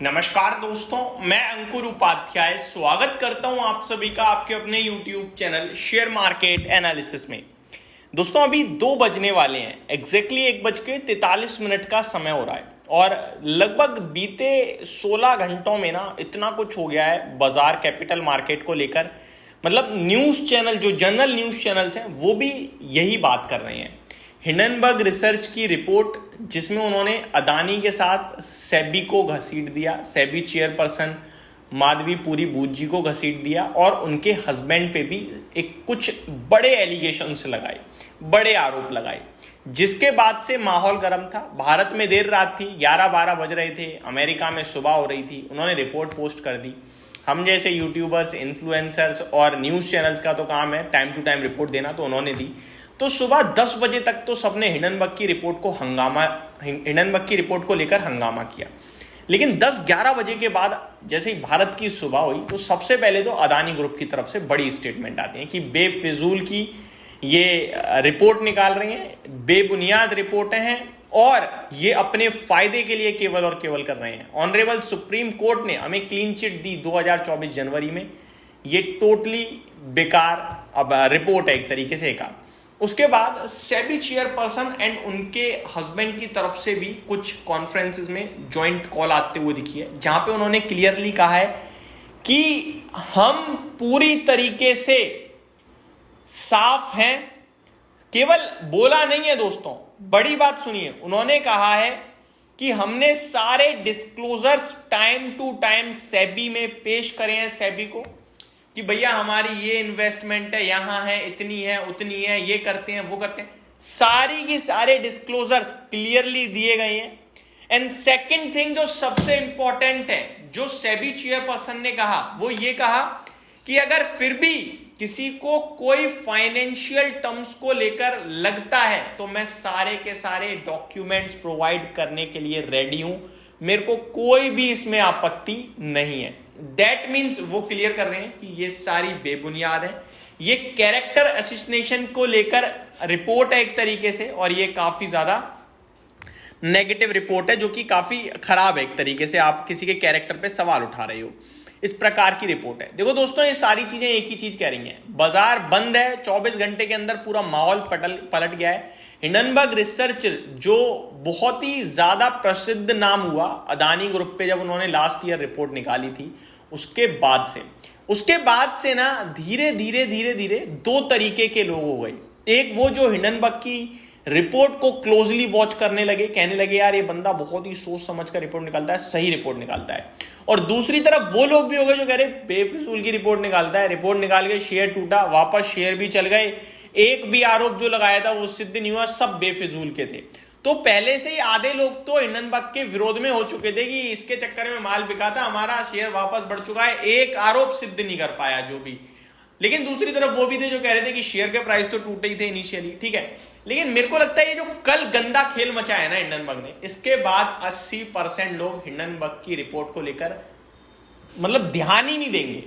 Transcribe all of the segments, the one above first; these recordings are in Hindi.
नमस्कार दोस्तों, मैं अंकुर उपाध्याय स्वागत करता हूं आप सभी का आपके अपने YouTube channel share market analysis में। दोस्तों अभी 2 बजने वाले हैं, एग्जैक्टली 1:43 का समय हो रहा है और लगभग बीते 16 घंटों में ना इतना कुछ हो गया है बाजार कैपिटल मार्केट को लेकर। मतलब न्यूज़ चैनल जो जनरल न्यूज़ चैनल्स हैं वो भी यही बात कर रहे हैं। हिंडनबर्ग रिसर्च की रिपोर्ट जिसमें उन्होंने अदानी के साथ सेबी को घसीट दिया, सेबी चेयरपर्सन माधवी पुरी बूची को घसीट दिया और उनके हस्बैंड पे भी एक कुछ बड़े एलिगेशंस लगाए, बड़े आरोप लगाए, जिसके बाद से माहौल गर्म था। भारत में देर रात थी, 11-12 बज रहे थे, अमेरिका में सुबह हो रही थी। उन्होंने रिपोर्ट पोस्ट कर दी। हम जैसे यूट्यूबर्स, इन्फ्लुएंसर्स और न्यूज़ चैनल्स का तो काम है टाइम टू टाइम रिपोर्ट देना, तो उन्होंने दी। तो सुबह 10 बजे तक तो सबने हिंडनबर्ग की रिपोर्ट को लेकर हंगामा किया। लेकिन 10-11 बजे के बाद जैसे ही भारत की सुबह हुई तो सबसे पहले तो अदानी ग्रुप की तरफ से बड़ी स्टेटमेंट आती है कि बेफिजूल की ये रिपोर्ट निकाल रही हैं, बेबुनियाद रिपोर्टें हैं और ये अपने फायदे के लिए केवल और केवल कर रहे हैं। ऑनरेबल सुप्रीम कोर्ट ने हमें क्लीन चिट दी 2024 जनवरी में। ये टोटली बेकार अब रिपोर्ट है एक तरीके से। एक उसके बाद सेबी चेयरपर्सन एंड उनके हस्बैंड की तरफ से भी कुछ कॉन्फ्रेंसेस में जॉइंट कॉल आते हुए दिखी है, जहां पे उन्होंने क्लियरली कहा है कि हम पूरी तरीके से साफ हैं। केवल बोला नहीं है दोस्तों, बड़ी बात सुनिए, उन्होंने कहा है कि हमने सारे disclosures time to time SEBI में पेश करे हैं सेबी को कि भैया हमारी ये इन्वेस्टमेंट है, यहां है, इतनी है, उतनी है, ये करते हैं, वो करते हैं। सारी की सारे डिस्क्लोजर्स क्लियरली दिए गए हैं। एंड सेकंड थिंग जो सबसे इंपॉर्टेंट है, जो सेबी चेयरपर्सन ने कहा, वो ये कहा कि अगर फिर भी किसी को कोई फाइनेंशियल टर्म्स को लेकर लगता है तो मैं सारे के सारे डॉक्यूमेंट्स प्रोवाइड करने के लिए रेडी हूं, मेरे को कोई भी इसमें आपत्ति नहीं है। दैट मीन्स वो क्लियर कर रहे हैं कि ये सारी बेबुनियाद है। ये कैरेक्टर असैसिनेशन को लेकर रिपोर्ट है एक तरीके से, और ये काफी ज्यादा नेगेटिव रिपोर्ट है जो कि काफी खराब है एक तरीके से। आप किसी के कैरेक्टर पे सवाल उठा रहे हो, इस प्रकार की रिपोर्ट है। देखो दोस्तों, ये सारी चीजें एक ही चीज कह रही हैं, बाजार बंद है, 24 घंटे के अंदर पूरा माहौल पलट गया है। हिंडनबर्ग रिसर्च जो बहुत ही ज्यादा प्रसिद्ध नाम हुआ अदानी ग्रुप पे जब उन्होंने लास्ट ईयर रिपोर्ट निकाली थी, उसके बाद से ना धीरे धीरे 2 तरीके के लोग हो गए। एक वो जो हिंडनबर्ग की रिपोर्ट को क्लोजली वॉच करने लगे, कहने लगे यार ये बंदा बहुत ही सोच समझ कर रिपोर्ट निकालता है, सही रिपोर्ट निकालता है। और दूसरी तरफ वो लोग भी हो गए जो कह रहे बेफिजूल की रिपोर्ट निकालता है, रिपोर्ट निकाल के शेयर टूटा, वापस शेयर भी चल गए, एक भी आरोप जो लगाया था वो सिद्ध नहीं हुआ, सब बेफिजूल के थे। तो पहले से ही आधे लोग तो हिंडनबर्ग के विरोध में हो चुके थे कि इसके चक्कर में माल बिका था, हमारा शेयर वापस बढ़ चुका है, एक आरोप सिद्ध नहीं कर पाया जो भी। लेकिन दूसरी तरफ वो भी थे जो कह रहे थे कि शेयर के प्राइस तो टूटे ही थे इनिशियली, ठीक है। लेकिन मेरे को लगता है ये जो कल गंदा खेल मचाया ना हिंडनबर्ग ने, इसके बाद 80% लोग हिंडनबर्ग की रिपोर्ट को लेकर मतलब ध्यान ही नहीं देंगे।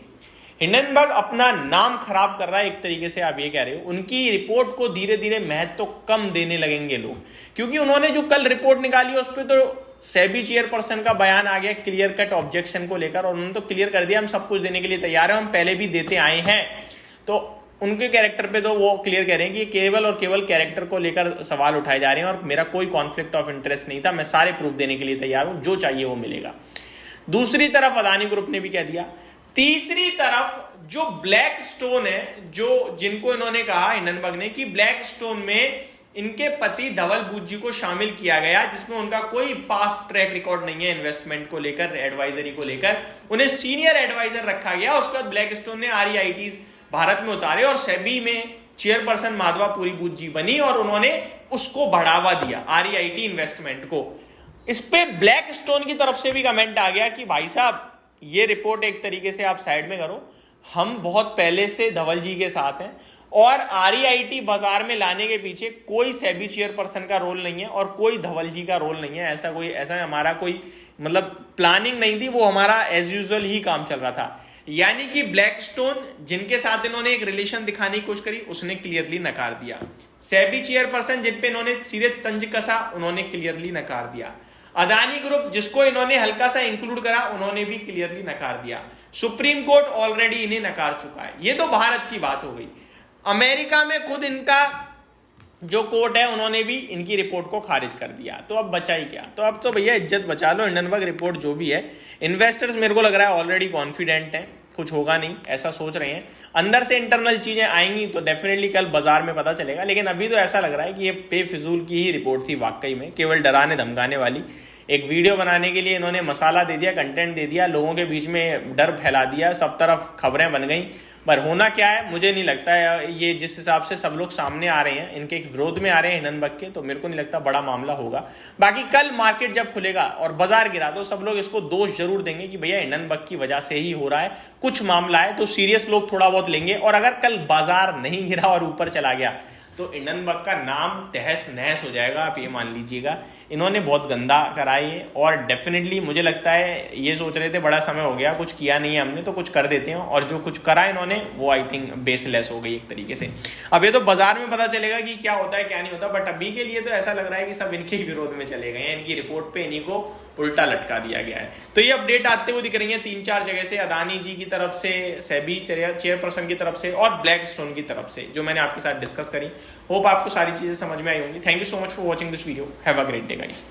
हिंडनबर्ग अपना नाम खराब कर रहा है एक तरीके से, आप ये कह रहे हो। उनकी रिपोर्ट को धीरे धीरे महत्व कम देने लगेंगे लोग, क्योंकि उन्होंने जो कल रिपोर्ट निकाली है उस पर तो सेबी चेयरपर्सन का बयान आ गया क्लियर कट ऑब्जेक्शन को लेकर, और उन्होंने तो क्लियर कर दिया हम सब कुछ देने के लिए तैयार हैं, हम पहले भी देते आए हैं। तो उनके कैरेक्टर पे तो वो क्लियर कह रहे हैं कि केवल और केवल कैरेक्टर को लेकर सवाल उठाए जा रहे हैं और मेरा कोई कॉन्फ्लिक्ट ऑफ इंटरेस्ट नहीं था, मैं सारे प्रूफ देने के लिए तैयार हूं, जो चाहिए वो मिलेगा। दूसरी तरफ अदानी ग्रुप ने भी कह दिया। तीसरी तरफ जो ब्लैक स्टोन है, जो जिनको इन्होंने कहा हिंडनबर्ग ने कि ब्लैक स्टोन में इनके पति धवल बूची को शामिल किया गया, जिसमें उनका कोई पास्ट ट्रैक रिकॉर्ड नहीं है इन्वेस्टमेंट को लेकर, एडवाइजरी को लेकर, उन्हें सीनियर एडवाइजर रखा गया। उसके बाद ब्लैक स्टोन ने REITs भारत में उतारे और सेबी में चेयरपर्सन माधवा पुरी बूची बनी और उन्होंने उसको बढ़ावा दिया REIT इन्वेस्टमेंट को। इस पे ब्लैक स्टोन की तरफ से भी कमेंट आ गया कि भाई साहब ये रिपोर्ट एक तरीके से आप साइड में करो, हम बहुत पहले से धवल जी के साथ हैं और REIT बाजार में लाने के पीछे कोई सेबी चेयरपर्सन का रोल नहीं है और कोई धवल जी का रोल नहीं है। ऐसा हमारा कोई मतलब प्लानिंग नहीं थी, वो हमारा एज यूजुअल ही काम चल रहा था। यानी कि ब्लैक स्टोन जिनके साथ इन्होंने एक रिलेशन दिखाने की कोशिश करी, उसने क्लियरली नकार दिया। सेबी चेयरपर्सन जिन पे इन्होंने सीधे तंज कसा, उन्होंने क्लियरली नकार दिया। अदानी ग्रुप, जिसको इन्होंने हल्का सा इंक्लूड करा, उन्होंने भी क्लियरली नकार दिया। सुप्रीम कोर्ट ऑलरेडी इन्हें नकार चुका है। ये तो भारत की बात हो गई। अमेरिका में खुद इनका जो कोर्ट है, उन्होंने भी इनकी रिपोर्ट को खारिज कर दिया। तो अब बचा ही क्या? तो अब तो भैया इज्जत बचा लो। हिंडनबर्ग रिपोर्ट जो भी है, इन्वेस्टर्स मेरे को लग रहा है ऑलरेडी कॉन्फिडेंट हैं, कुछ होगा नहीं ऐसा सोच रहे हैं। अंदर से इंटरनल चीजें आएंगी तो डेफिनेटली कल बाजार में पता चलेगा, लेकिन अभी तो ऐसा लग रहा है कि ये बेफिजूल की ही रिपोर्ट थी वाकई में, केवल डराने धमकाने वाली। एक वीडियो बनाने के लिए इन्होंने मसाला दे दिया, कंटेंट दे दिया, लोगों के बीच में डर फैला दिया, सब तरफ खबरें बन गई। पर होना क्या है मुझे नहीं लगता है। ये जिस हिसाब से सब लोग सामने आ रहे हैं, इनके विरोध में आ रहे हैं हिंडनबर्ग के, तो मेरे को नहीं लगता बड़ा मामला होगा। बाकी कल मार्केट जब खुलेगा और बाजार गिरा तो सब लोग इसको दोष जरूर देंगे कि भैया हिंडनबर्ग की वजह से ही हो रहा है, कुछ मामला है, तो सीरियस लोग थोड़ा बहुत लेंगे। और अगर कल बाजार नहीं गिरा और ऊपर चला गया तो हिंडनबर्ग का नाम तहस नहस हो जाएगा, आप ये मान लीजिएगा। इन्होंने बहुत गंदा कराई है और डेफिनेटली मुझे लगता है ये सोच रहे थे बड़ा समय हो गया, कुछ किया नहीं है हमने तो कुछ कर देते हैं, और जो कुछ करा इन्होंने वो आई थिंक बेसलेस हो गई एक तरीके से। अब ये तो बाजार में पता चलेगा कि क्या होता है क्या नहीं होता, बट अभी के लिए तो ऐसा लग रहा है कि सब इनके ही विरोध में चले गए हैं। इनकी रिपोर्ट पे इन्हीं को उल्टा लटका दिया गया है। तो ये अपडेट आते हुए दिख रही है 3-4 जगह से, अदानी जी की तरफ से, सेबी चेयरपर्सन की तरफ से और ब्लैकस्टोन की तरफ से, जो मैंने आपके साथ डिस्कस करी। होप आपको सारी चीजें समझ में आई होंगी। Thank you so much for watching this video. Have a great day guys.